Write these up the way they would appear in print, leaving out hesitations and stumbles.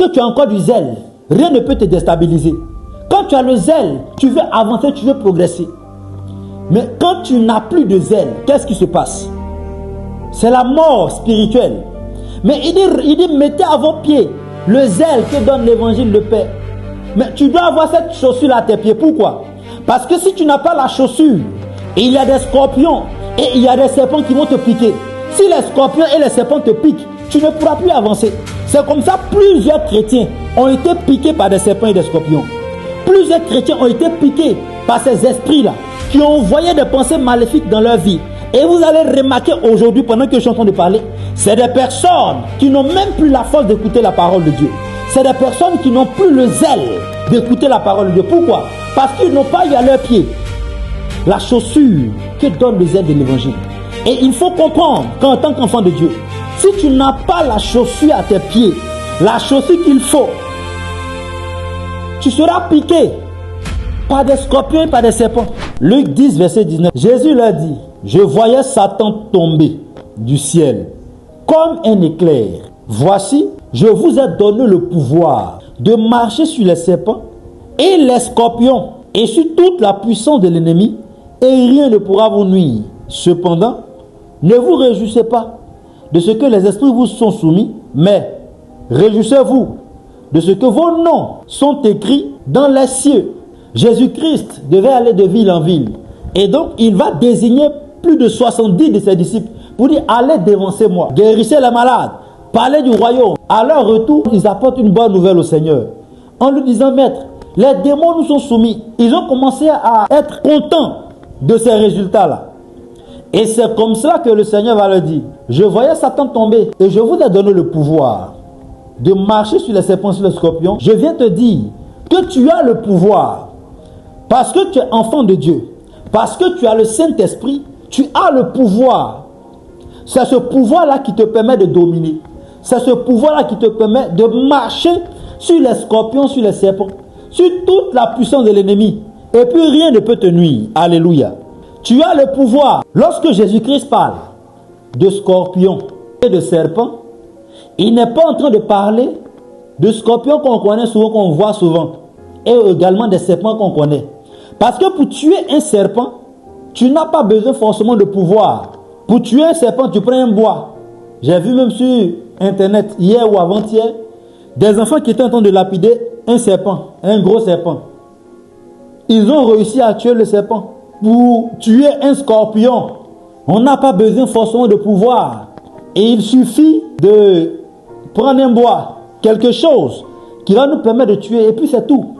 que tu as encore du zèle, rien ne peut te déstabiliser. Quand tu as le zèle, tu veux avancer, tu veux progresser. Mais quand tu n'as plus de zèle, qu'est-ce qui se passe? C'est la mort spirituelle. Mais il dit, mettez à vos pieds le zèle que donne l'évangile de paix. Mais tu dois avoir cette chaussure à tes pieds. Pourquoi? Parce que si tu n'as pas la chaussure, il y a des scorpions et il y a des serpents qui vont te piquer. Si les scorpions et les serpents te piquent, tu ne pourras plus avancer. C'est comme ça, plusieurs chrétiens ont été piqués par des serpents et des scorpions. Plusieurs chrétiens ont été piqués par ces esprits-là qui ont envoyé des pensées maléfiques dans leur vie. Et vous allez remarquer aujourd'hui, pendant que je suis en train de parler, c'est des personnes qui n'ont même plus la force d'écouter la parole de Dieu. C'est des personnes qui n'ont plus le zèle d'écouter la parole de Dieu. Pourquoi? Parce qu'ils n'ont pas eu à leurs pieds la chaussure que donne le zèle de l'évangile. Et il faut comprendre qu'en tant qu'enfant de Dieu, si tu n'as pas la chaussure à tes pieds, la chaussure qu'il faut, tu seras piqué par des scorpions et par des serpents. Luc 10, verset 19. Jésus leur dit, je voyais Satan tomber du ciel comme un éclair. Voici, je vous ai donné le pouvoir de marcher sur les serpents et les scorpions et sur toute la puissance de l'ennemi, et rien ne pourra vous nuire. Cependant, ne vous réjouissez pas de ce que les esprits vous sont soumis, mais réjouissez-vous de ce que vos noms sont écrits dans les cieux. Jésus-Christ devait aller de ville en ville. Et donc, il va désigner plus de 70 de ses disciples pour dire, allez dévancer moi, guérissez les malades, parlez du royaume. À leur retour, ils apportent une bonne nouvelle au Seigneur. En lui disant, maître, les démons nous sont soumis. Ils ont commencé à être contents de ces résultats-là. Et c'est comme cela que le Seigneur va leur dire, je voyais Satan tomber et je vous ai donné le pouvoir de marcher sur les serpents, sur les scorpions. Je viens te dire que tu as le pouvoir parce que tu es enfant de Dieu, parce que tu as le Saint-Esprit, tu as le pouvoir. C'est ce pouvoir-là qui te permet de dominer. C'est ce pouvoir-là qui te permet de marcher sur les scorpions, sur les serpents, sur toute la puissance de l'ennemi. Et puis rien ne peut te nuire. Alléluia. Tu as le pouvoir. Lorsque Jésus-Christ parle de scorpions et de serpents, il n'est pas en train de parler de scorpions qu'on connaît souvent, qu'on voit souvent, et également des serpents qu'on connaît. Parce que pour tuer un serpent, tu n'as pas besoin forcément de pouvoir. Pour tuer un serpent, tu prends un bois. J'ai vu même sur internet, hier ou avant-hier, des enfants qui étaient en train de lapider un serpent, un gros serpent. Ils ont réussi à tuer le serpent. Pour tuer un scorpion, on n'a pas besoin forcément de pouvoir. Et il suffit de prendre un bois, quelque chose qui va nous permettre de tuer, et puis c'est tout.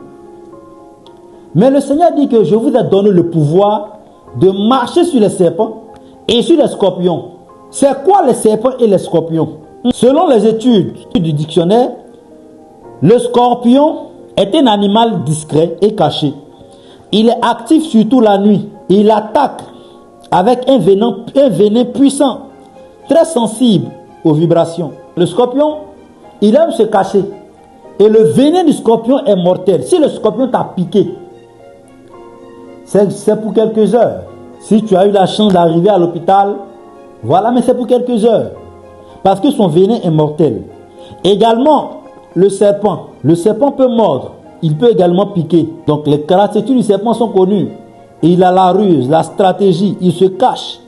Mais le Seigneur dit que je vous ai donné le pouvoir de marcher sur les serpents et sur les scorpions. C'est quoi les serpents et les scorpions? Selon les études du dictionnaire, le scorpion est un animal discret et caché. Il est actif surtout la nuit. Il attaque avec un venin puissant, très sensible aux vibrations. Le scorpion, il aime se cacher. Et le venin du scorpion est mortel. Si le scorpion t'a piqué, c'est pour quelques heures. Si tu as eu la chance d'arriver à l'hôpital, voilà, mais c'est pour quelques heures. Parce que son venin est mortel. Également, le serpent peut mordre. Il peut également piquer. Donc les caractéristiques du serpent sont connues. Il a la ruse, la stratégie, il se cache.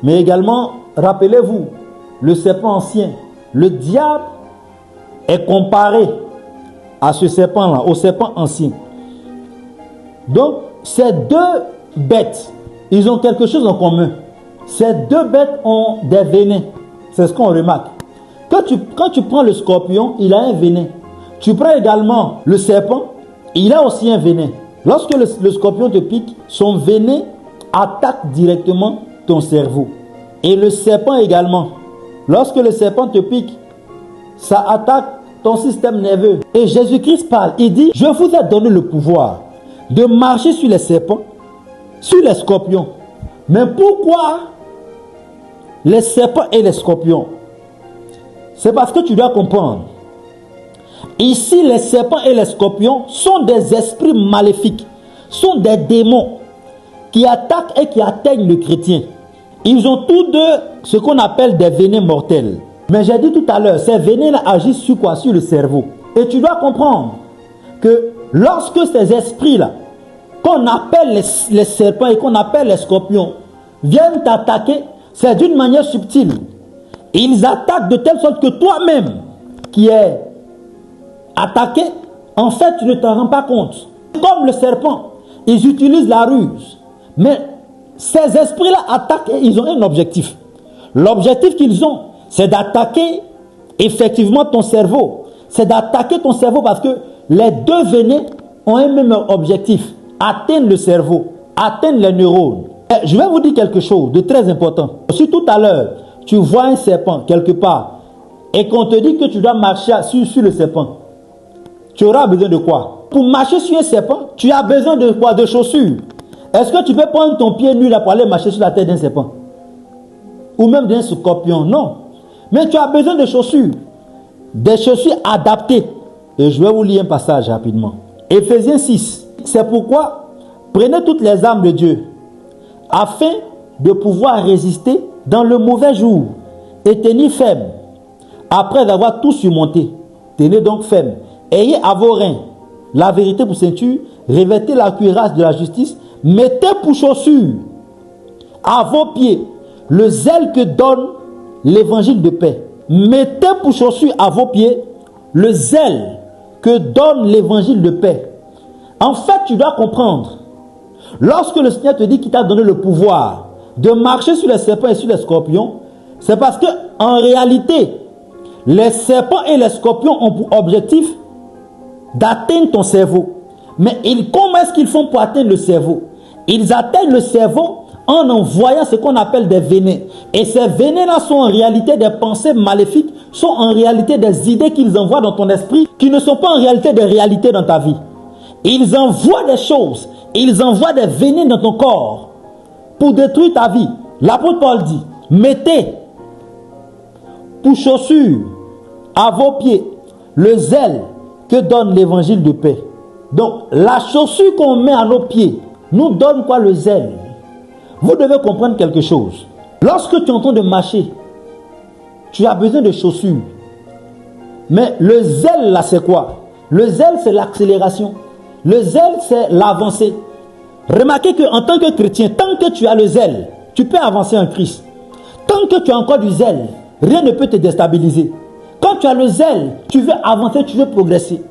Mais également, rappelez-vous, le serpent ancien, le diable est comparé à ce serpent-là, au serpent ancien. Donc, ces deux bêtes, ils ont quelque chose en commun. Ces deux bêtes ont des venins. C'est ce qu'on remarque. Quand tu prends le scorpion, il a un venin. Tu prends également le serpent, il a aussi un venin. Lorsque le scorpion te pique, son venin attaque directement ton cerveau. Et le serpent également. Lorsque le serpent te pique, ça attaque ton système nerveux. Et Jésus-Christ parle, il dit, je vous ai donné le pouvoir de marcher sur les serpents, sur les scorpions. Mais pourquoi les serpents et les scorpions? C'est parce que tu dois comprendre. Ici, les serpents et les scorpions sont des esprits maléfiques, sont des démons qui attaquent et qui atteignent le chrétien. Ils ont tous deux ce qu'on appelle des venins mortels. Mais j'ai dit tout à l'heure, ces venins-là agissent sur quoi? Sur le cerveau. Et tu dois comprendre que lorsque ces esprits-là, qu'on appelle les serpents et qu'on appelle les scorpions, viennent t'attaquer, c'est d'une manière subtile. Ils attaquent de telle sorte que toi-même, qui es attaqué, en fait, tu ne t'en rends pas compte. Comme le serpent, ils utilisent la ruse. Mais ces esprits-là attaquent et ils ont un objectif. L'objectif qu'ils ont, c'est d'attaquer effectivement ton cerveau. C'est d'attaquer ton cerveau parce que les deux venins ont un même objectif. Atteindre le cerveau, atteindre les neurones. Et je vais vous dire quelque chose de très important. Si tout à l'heure, tu vois un serpent quelque part et qu'on te dit que tu dois marcher sur le serpent, tu auras besoin de quoi? Pour marcher sur un serpent, tu as besoin de quoi? De chaussures. Est-ce que tu peux prendre ton pied nu là pour aller marcher sur la tête d'un serpent? Ou même d'un scorpion? Non. Mais tu as besoin de chaussures. Des chaussures adaptées. Et je vais vous lire un passage rapidement. Éphésiens 6. C'est pourquoi prenez toutes les armes de Dieu afin de pouvoir résister dans le mauvais jour et tenir ferme. Après avoir tout surmonté, tenez donc ferme. Ayez à vos reins la vérité pour ceinture, revêtez la cuirasse de la justice, mettez pour chaussure à vos pieds le zèle que donne l'évangile de paix. Mettez pour chaussure à vos pieds le zèle que donne l'évangile de paix. En fait, tu dois comprendre, lorsque le Seigneur te dit qu'il t'a donné le pouvoir de marcher sur les serpents et sur les scorpions, c'est parce que en réalité, les serpents et les scorpions ont pour objectif d'atteindre ton cerveau. Mais comment est-ce qu'ils font pour atteindre le cerveau? Ils atteignent le cerveau en envoyant ce qu'on appelle des venins. Et ces venins-là sont en réalité des pensées maléfiques, sont en réalité des idées qu'ils envoient dans ton esprit, qui ne sont pas en réalité des réalités dans ta vie. Ils envoient des choses, ils envoient des venins dans ton corps pour détruire ta vie. L'apôtre Paul dit, mettez pour chaussure à vos pieds le zèle que donne l'évangile de paix. Donc, la chaussure qu'on met à nos pieds nous donne quoi? Le zèle. Vous devez comprendre quelque chose. Lorsque tu es en train de marcher, tu as besoin de chaussures. Mais le zèle là, c'est quoi? Le zèle, c'est l'accélération. Le zèle, c'est l'avancée. Remarquez qu'en tant que chrétien, tant que tu as le zèle, tu peux avancer en Christ. Tant que tu as encore du zèle, rien ne peut te déstabiliser. Quand tu as le zèle, tu veux avancer, tu veux progresser.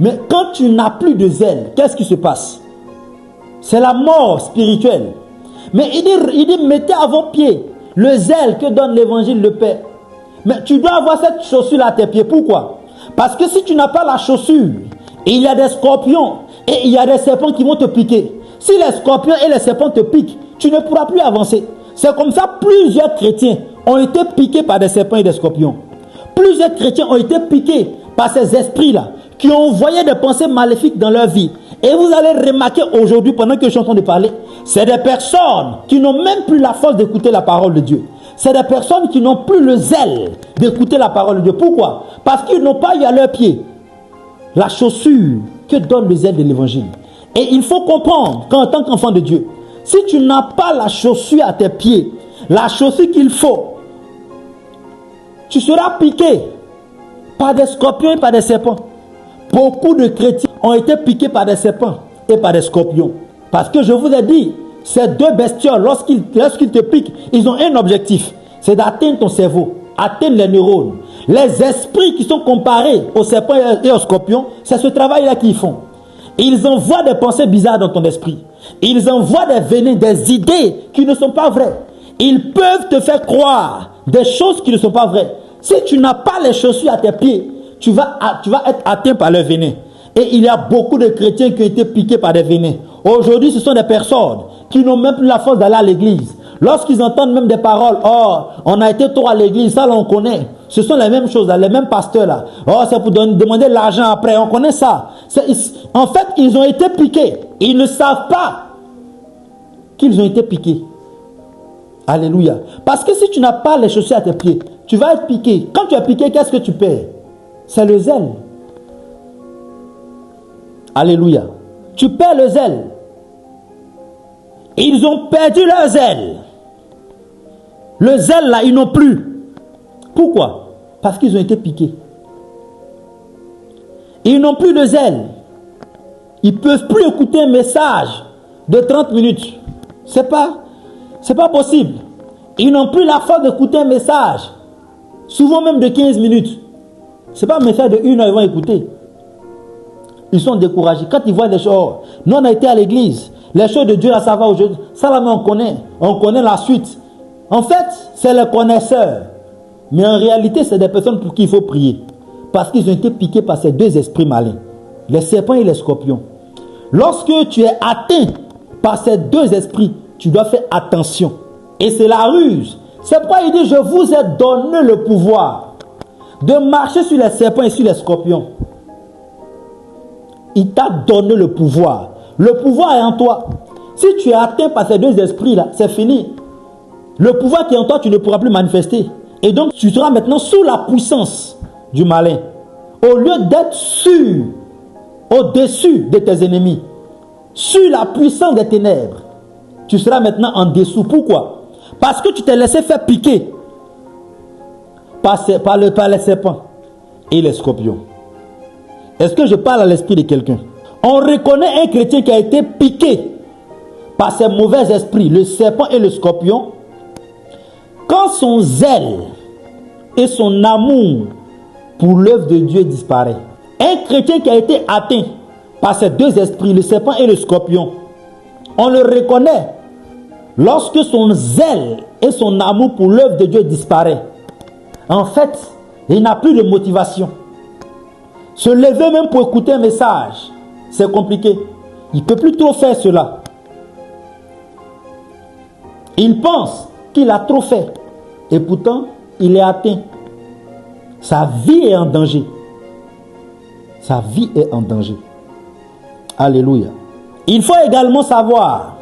Mais quand tu n'as plus de zèle, qu'est-ce qui se passe? C'est la mort spirituelle. Mais il dit, mettez à vos pieds le zèle que donne l'évangile de paix. Mais tu dois avoir cette chaussure à tes pieds. Pourquoi? Parce que si tu n'as pas la chaussure, il y a des scorpions et il y a des serpents qui vont te piquer. Si les scorpions et les serpents te piquent, tu ne pourras plus avancer. C'est comme ça, plusieurs chrétiens ont été piqués par des serpents et des scorpions. Plusieurs chrétiens ont été piqués par ces esprits-là, qui ont envoyé des pensées maléfiques dans leur vie. Et vous allez remarquer aujourd'hui, pendant que je suis en train de parler, c'est des personnes qui n'ont même plus la force d'écouter la parole de Dieu. C'est des personnes qui n'ont plus le zèle d'écouter la parole de Dieu. Pourquoi? Parce qu'ils n'ont pas eu à leurs pieds la chaussure que donne le zèle de l'évangile. Et il faut comprendre qu'en tant qu'enfant de Dieu, si tu n'as pas la chaussure à tes pieds, la chaussure qu'il faut, tu seras piqué par des scorpions et par des serpents. Beaucoup de chrétiens ont été piqués par des serpents et par des scorpions. Parce que je vous ai dit, ces deux bestioles, lorsqu'ils te piquent, ils ont un objectif. C'est d'atteindre ton cerveau, atteindre les neurones. Les esprits qui sont comparés aux serpents et aux scorpions, c'est ce travail-là qu'ils font. Ils envoient des pensées bizarres dans ton esprit. Ils envoient des venins, des idées qui ne sont pas vraies. Ils peuvent te faire croire des choses qui ne sont pas vraies. Si tu n'as pas les chaussures à tes pieds, tu vas être atteint par le venin. Et il y a beaucoup de chrétiens qui ont été piqués par des venins. Aujourd'hui, ce sont des personnes qui n'ont même plus la force d'aller à l'église. Lorsqu'ils entendent même des paroles, oh, on a été trop à l'église, ça là on connaît. Ce sont les mêmes choses, là, les mêmes pasteurs là. Oh, c'est pour demander l'argent après, on connaît ça. En fait, ils ont été piqués. Ils ne savent pas qu'ils ont été piqués. Alléluia. Parce que si tu n'as pas les chaussures à tes pieds, tu vas être piqué. Quand tu es piqué, qu'est-ce que tu perds? C'est le zèle. Alléluia. Tu perds le zèle. Ils ont perdu leur zèle. Le zèle là, ils n'ont plus. Pourquoi? Parce qu'ils ont été piqués. Ils n'ont plus de zèle. Ils ne peuvent plus écouter un message de 30 minutes. C'est pas possible. Ils n'ont plus la force d'écouter un message, souvent même de 15 minutes. Ce n'est pas un message de 1 heure qu'ils vont écouter. Ils sont découragés. Quand ils voient des choses, nous on a été à l'église, les choses de Dieu, là, ça va aujourd'hui. Ça là, on connaît la suite. En fait, c'est les connaisseurs. Mais en réalité, c'est des personnes pour qui il faut prier. Parce qu'ils ont été piqués par ces deux esprits malins, les serpents et les scorpions. Lorsque tu es atteint par ces deux esprits, tu dois faire attention. Et c'est la ruse. C'est pourquoi il dit, je vous ai donné le pouvoir de marcher sur les serpents et sur les scorpions. Il t'a donné le pouvoir. Le pouvoir est en toi. Si tu es atteint par ces deux esprits-là, c'est fini. Le pouvoir qui est en toi, tu ne pourras plus manifester. Et donc, tu seras maintenant sous la puissance du malin. Au lieu d'être sûr, au-dessus de tes ennemis, sur la puissance des ténèbres, tu seras maintenant en dessous. Pourquoi? Parce que tu t'es laissé faire piquer par les serpents et les scorpions. Est-ce que je parle à l'esprit de quelqu'un? On reconnaît un chrétien qui a été piqué par ces mauvais esprits, le serpent et le scorpion, quand son zèle et son amour pour l'œuvre de Dieu disparaît. Un chrétien qui a été atteint par ces deux esprits, le serpent et le scorpion, on le reconnaît lorsque son zèle et son amour pour l'œuvre de Dieu disparaît. En fait, il n'a plus de motivation. Se lever même pour écouter un message, c'est compliqué. Il ne peut plus trop faire cela. Il pense qu'il a trop fait. Et pourtant, il est atteint. Sa vie est en danger. Sa vie est en danger. Alléluia. Il faut également savoir,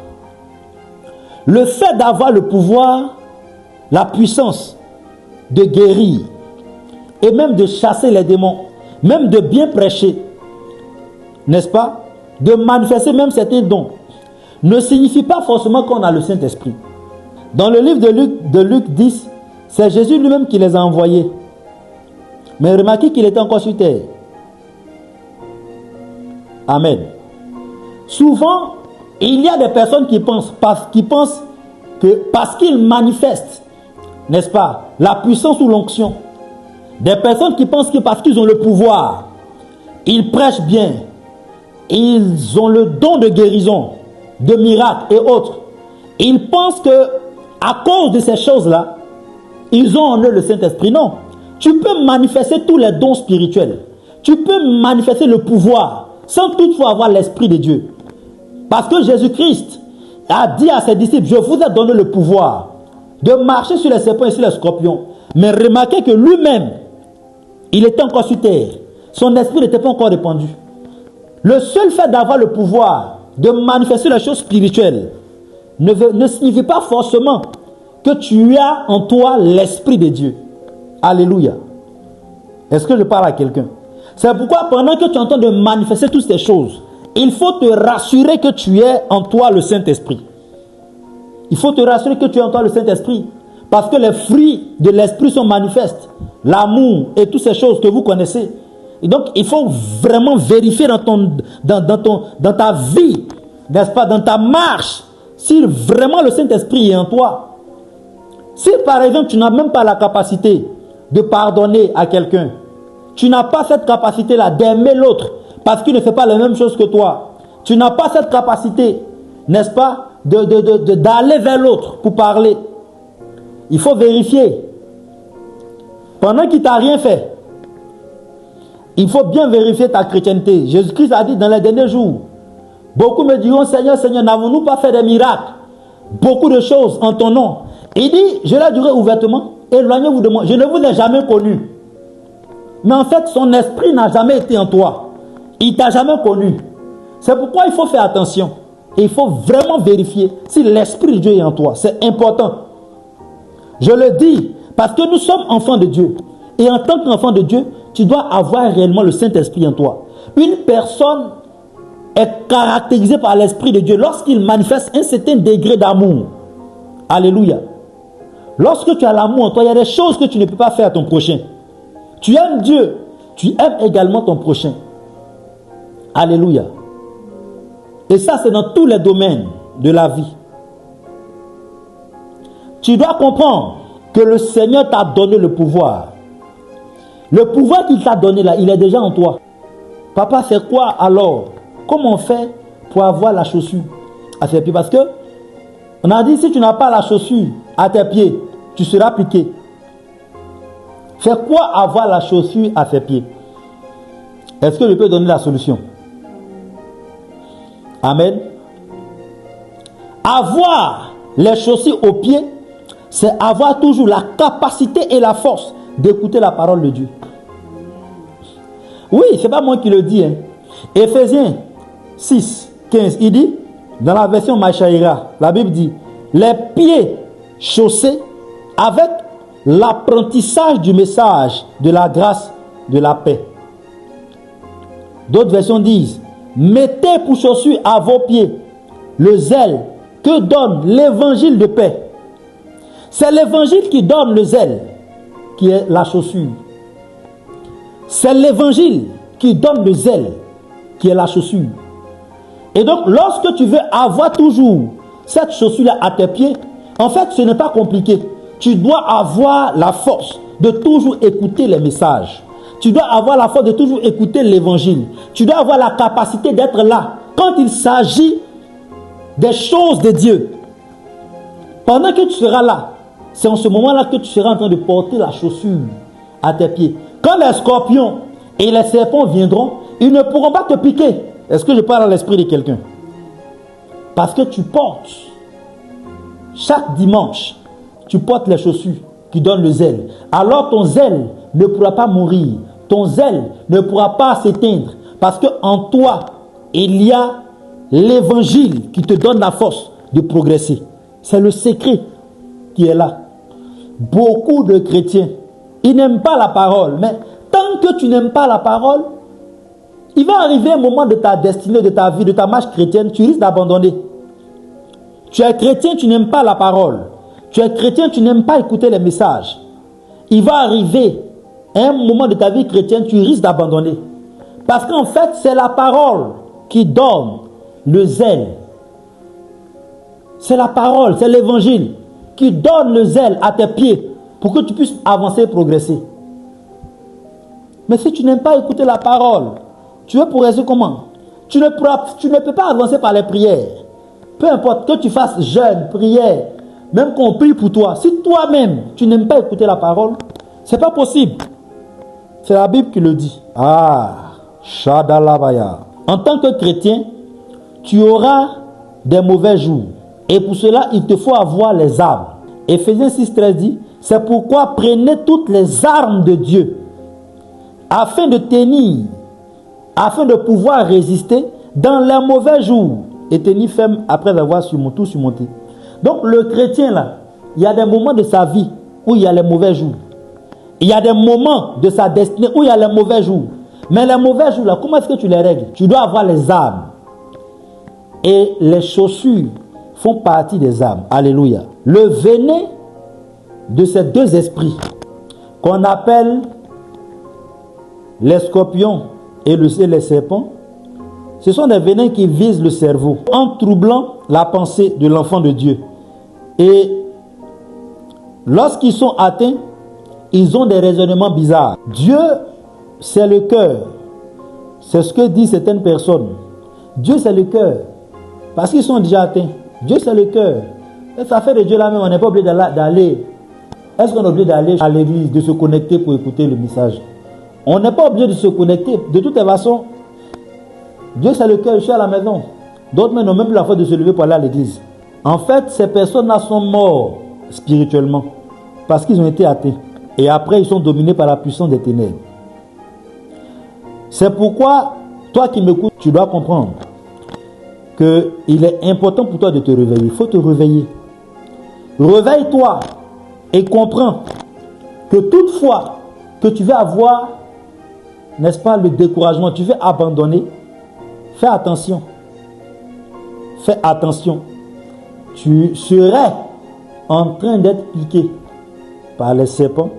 le fait d'avoir le pouvoir, la puissance de guérir, et même de chasser les démons, même de bien prêcher, n'est-ce pas, de manifester même certains dons, ne signifie pas forcément qu'on a le Saint-Esprit. Dans le livre de Luc 10, c'est Jésus lui-même qui les a envoyés. Mais remarquez qu'il était encore sur terre. Amen. Souvent, il y a des personnes qui pensent que parce qu'ils manifestent, n'est-ce pas, la puissance ou l'onction, des personnes qui pensent que parce qu'ils ont le pouvoir, ils prêchent bien, ils ont le don de guérison, de miracles et autres. Ils pensent que à cause de ces choses-là, ils ont en eux le Saint-Esprit. Non. Tu peux manifester tous les dons spirituels. Tu peux manifester le pouvoir sans toutefois avoir l'Esprit de Dieu. Parce que Jésus-Christ a dit à ses disciples, je vous ai donné le pouvoir de marcher sur les serpents et sur les scorpions. Mais remarquez que lui-même, il était encore sur terre. Son esprit n'était pas encore répandu. Le seul fait d'avoir le pouvoir de manifester les choses spirituelles ne signifie pas forcément que tu as en toi l'Esprit de Dieu. Alléluia. Est-ce que je parle à quelqu'un? C'est pourquoi pendant que tu es en train de manifester toutes ces choses, il faut te rassurer que tu es en toi le Saint-Esprit. Il faut te rassurer que tu es en toi le Saint-Esprit. Parce que les fruits de l'Esprit sont manifestes. L'amour et toutes ces choses que vous connaissez. Et donc, il faut vraiment vérifier dans ta vie, n'est-ce pas, dans ta marche, si vraiment le Saint-Esprit est en toi. Si par exemple, tu n'as même pas la capacité de pardonner à quelqu'un, tu n'as pas cette capacité-là d'aimer l'autre parce qu'il ne fait pas la même chose que toi. Tu n'as pas cette capacité, n'est-ce pas, d'aller vers l'autre pour parler. Il faut vérifier. Pendant qu'il ne t'a rien fait, il faut bien vérifier ta chrétienté. Jésus-Christ a dit dans les derniers jours, beaucoup me diront, Seigneur, Seigneur, n'avons-nous pas fait des miracles, beaucoup de choses en ton nom? Il dit, je leur dirai ouvertement, éloignez-vous de moi, je ne vous ai jamais connu. Mais en fait, son esprit n'a jamais été en toi. Il ne t'a jamais connu. C'est pourquoi il faut faire attention. Et il faut vraiment vérifier si l'Esprit de Dieu est en toi. C'est important. Je le dis parce que nous sommes enfants de Dieu. Et en tant qu'enfant de Dieu, tu dois avoir réellement le Saint-Esprit en toi. Une personne est caractérisée par l'Esprit de Dieu lorsqu'il manifeste un certain degré d'amour. Alléluia. Lorsque tu as l'amour en toi, il y a des choses que tu ne peux pas faire à ton prochain. Tu aimes Dieu, tu aimes également ton prochain. Alléluia. Et ça, c'est dans tous les domaines de la vie. Tu dois comprendre que le Seigneur t'a donné le pouvoir. Le pouvoir qu'il t'a donné là, il est déjà en toi. Papa, c'est quoi alors? Comment on fait pour avoir la chaussure à ses pieds? Parce que on a dit, si tu n'as pas la chaussure à tes pieds, tu seras piqué. C'est quoi avoir la chaussure à ses pieds? Est-ce que je peux donner la solution? Amen. Avoir les chaussures aux pieds, c'est avoir toujours la capacité et la force d'écouter la parole de Dieu. Oui, c'est pas moi qui le dis. Éphésiens 6, 15, il dit, dans la version Machaïra, la Bible dit, les pieds chaussés avec l'apprentissage du message de la grâce, de la paix. D'autres versions disent, mettez pour chaussure à vos pieds le zèle que donne l'évangile de paix. C'est l'évangile qui donne le zèle, qui est la chaussure. C'est l'évangile qui donne le zèle, qui est la chaussure. Et donc, lorsque tu veux avoir toujours cette chaussure-là à tes pieds, en fait, ce n'est pas compliqué. Tu dois avoir la force de toujours écouter les messages. Tu dois avoir la force de toujours écouter l'évangile. Tu dois avoir la capacité d'être là quand il s'agit des choses de Dieu. Pendant que tu seras là, c'est en ce moment-là que tu seras en train de porter la chaussure à tes pieds. Quand les scorpions et les serpents viendront, ils ne pourront pas te piquer. Est-ce que je parle à l'esprit de quelqu'un? Parce que tu portes, chaque dimanche, tu portes les chaussures qui donnent le zèle. Alors ton zèle ne pourra pas mourir. Ton zèle ne pourra pas s'éteindre. Parce qu'en toi, il y a l'évangile qui te donne la force de progresser. C'est le secret qui est là. Beaucoup de chrétiens, ils n'aiment pas la parole. Mais tant que tu n'aimes pas la parole, il va arriver un moment de ta destinée, de ta vie, de ta marche chrétienne, tu risques d'abandonner. Tu es chrétien, tu n'aimes pas la parole. Tu es chrétien, tu n'aimes pas écouter les messages. Il va arriver un moment de ta vie chrétienne, tu risques d'abandonner. Parce qu'en fait, c'est la parole qui donne le zèle. C'est la parole, c'est l'évangile qui donne le zèle à tes pieds pour que tu puisses avancer et progresser. Mais si tu n'aimes pas écouter la parole, tu veux progresser comment? Tu ne peux pas avancer par les prières. Peu importe que tu fasses jeûne, prière, même qu'on prie pour toi. Si toi-même, tu n'aimes pas écouter la parole, c'est pas possible. C'est la Bible qui le dit. Ah, Shadalabaya. En tant que chrétien, tu auras des mauvais jours. Et pour cela, il te faut avoir les armes. Éphésiens 6,13 dit, c'est pourquoi prenez toutes les armes de Dieu, afin de tenir, afin de pouvoir résister dans les mauvais jours et tenir ferme après avoir tout surmonté. Donc le chrétien là, il y a des moments de sa vie où il y a les mauvais jours. Il y a des moments de sa destinée où il y a les mauvais jours. Mais les mauvais jours là, comment est-ce que tu les règles? Tu dois avoir les armes. Et les chaussures font partie des armes. Alléluia. Le venin de ces deux esprits qu'on appelle les scorpions et les serpents, ce sont des venins qui visent le cerveau en troublant la pensée de l'enfant de Dieu. Et lorsqu'ils sont atteints, ils ont des raisonnements bizarres. Dieu, c'est le cœur. C'est ce que disent certaines personnes. Dieu, c'est le cœur. Parce qu'ils sont déjà atteints. Dieu, c'est le cœur. Et ça fait de Dieu là même, on n'est pas obligé d'aller. Est-ce qu'on est obligé d'aller à l'église, de se connecter pour écouter le message? On n'est pas obligé de se connecter. De toutes les façons, Dieu, c'est le cœur, je suis à la maison. D'autres n'ont même plus la force de se lever pour aller à l'église. En fait, ces personnes-là sont mortes spirituellement parce qu'ils ont été atteints. Et après, ils sont dominés par la puissance des ténèbres. C'est pourquoi, toi qui m'écoutes, tu dois comprendre qu'il est important pour toi de te réveiller. Il faut te réveiller. Réveille-toi et comprends que toutefois que tu veux avoir, n'est-ce pas, le découragement, tu veux abandonner, fais attention. Fais attention. Tu serais en train d'être piqué par les serpents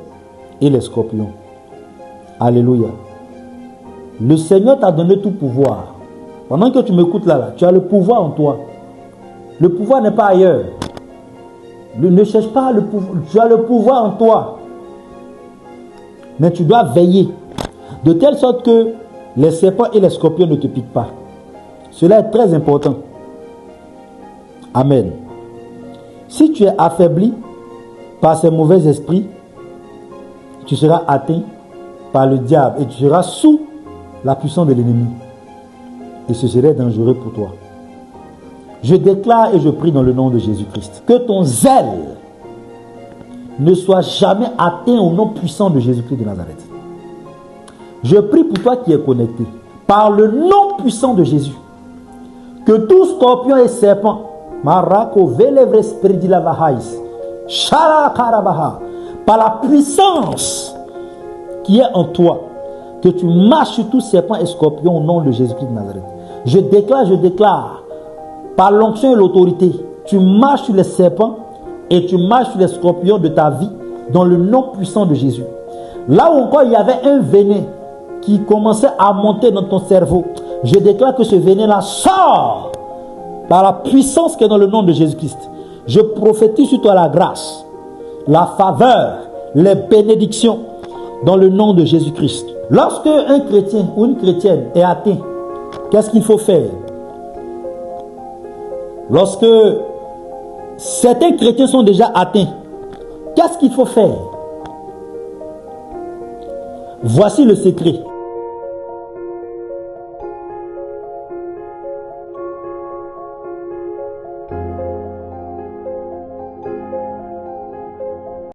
et les scorpions. Alléluia. Le Seigneur t'a donné tout pouvoir. Pendant que tu m'écoutes là, tu as le pouvoir en toi. Le pouvoir n'est pas ailleurs. Ne cherche pas le pouvoir. Tu as le pouvoir en toi. Mais tu dois veiller de telle sorte que les serpents et les scorpions ne te piquent pas. Cela est très important. Amen. Si tu es affaibli par ces mauvais esprits, tu seras atteint par le diable et tu seras sous la puissance de l'ennemi. Et ce serait dangereux pour toi. Je déclare et je prie dans le nom de Jésus-Christ que ton zèle ne soit jamais atteint au nom puissant de Jésus-Christ de Nazareth. Je prie pour toi qui es connecté, par le nom puissant de Jésus, que tout scorpion et serpent, par la puissance qui est en toi, que tu marches sur tous serpents et scorpions au nom de Jésus-Christ de Nazareth. Je déclare, par l'onction et l'autorité, tu marches sur les serpents et tu marches sur les scorpions de ta vie dans le nom puissant de Jésus. Là où encore il y avait un venin qui commençait à monter dans ton cerveau, je déclare que ce venin-là sort par la puissance qui est dans le nom de Jésus-Christ. Je prophétise sur toi la grâce, la faveur, les bénédictions dans le nom de Jésus-Christ. Lorsque un chrétien ou une chrétienne est atteint, qu'est-ce qu'il faut faire? Lorsque certains chrétiens sont déjà atteints, qu'est-ce qu'il faut faire? Voici le secret.